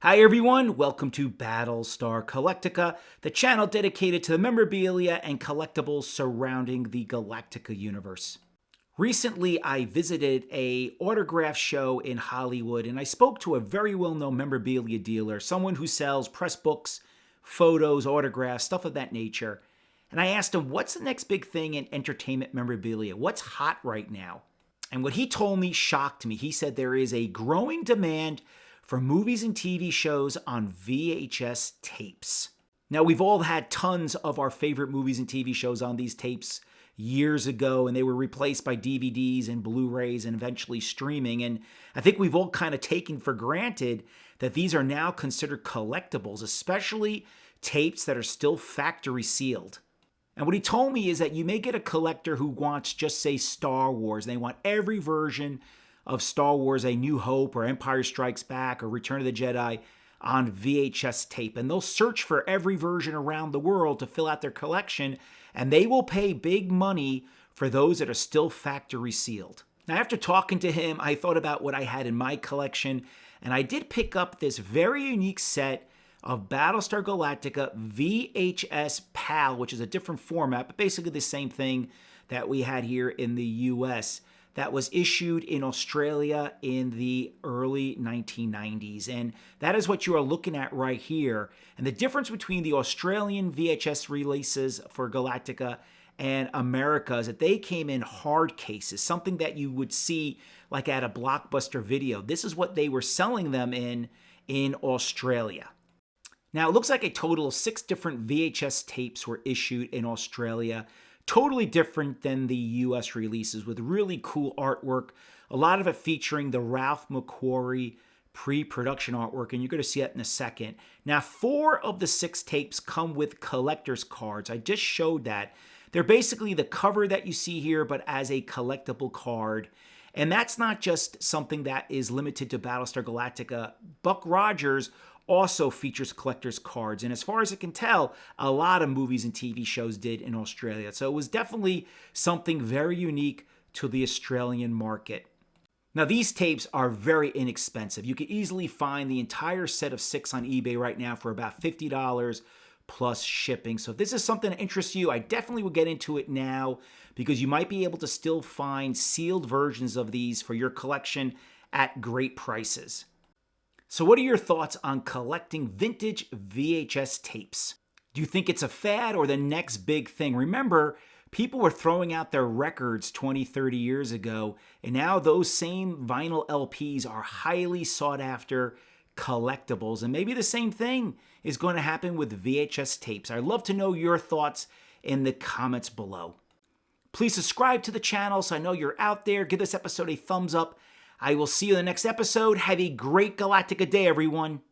Hi everyone, welcome to Battlestar Galactica, the channel dedicated to the memorabilia and collectibles surrounding the Galactica universe. Recently, I visited a autograph show in Hollywood and I spoke to a very well-known memorabilia dealer, someone who sells press books, photos, autographs, stuff of that nature. And I asked him, what's the next big thing in entertainment memorabilia? What's hot right now? And what he told me shocked me. He said there is a growing demand for movies and TV shows on VHS tapes. Now, we've all had tons of our favorite movies and TV shows on these tapes years ago, and they were replaced by DVDs and Blu-rays and eventually streaming. And I think we've all kind of taken for granted that these are now considered collectibles, especially tapes that are still factory sealed. And what he told me is that you may get a collector who wants just, say, Star Wars. They want every version of Star Wars, A New Hope or Empire Strikes Back or Return of the Jedi on VHS tape. And they'll search for every version around the world to fill out their collection, and they will pay big money for those that are still factory sealed. Now, after talking to him, I thought about what I had in my collection, and I did pick up this very unique set of Battlestar Galactica VHS PAL, which is a different format, but basically the same thing that we had here in the US, that was issued in Australia in the early 1990s. And that is what you are looking at right here. And the difference between the Australian VHS releases for Galactica and America is that they came in hard cases, something that you would see like at a Blockbuster Video. This is what they were selling them in Australia. Now, it looks like a total of 6 different VHS tapes were issued in Australia. Totally different than the US releases, with really cool artwork, a lot of it featuring the Ralph McQuarrie pre-production artwork, and you're going to see that in a second. Now, 4 of the 6 tapes come with collector's cards. I just showed that. They're basically the cover that you see here, but as a collectible card. And that's not just something that is limited to Battlestar Galactica. Buck Rogers also features collector's cards. And as far as I can tell, a lot of movies and TV shows did in Australia. So it was definitely something very unique to the Australian market. Now, these tapes are very inexpensive. You can easily find the entire set of 6 on eBay right now for about $50 plus shipping. So if this is something that interests you, I definitely would get into it now, because you might be able to still find sealed versions of these for your collection at great prices. So what are your thoughts on collecting vintage VHS tapes? Do you think it's a fad or the next big thing? Remember, people were throwing out their records 20, 30 years ago, and now those same vinyl LPs are highly sought after collectibles. And maybe the same thing is going to happen with VHS tapes. I'd love to know your thoughts in the comments below. Please subscribe to the channel so I know you're out there. Give this episode a thumbs up. I will see you in the next episode. Have a great Galactica day, everyone.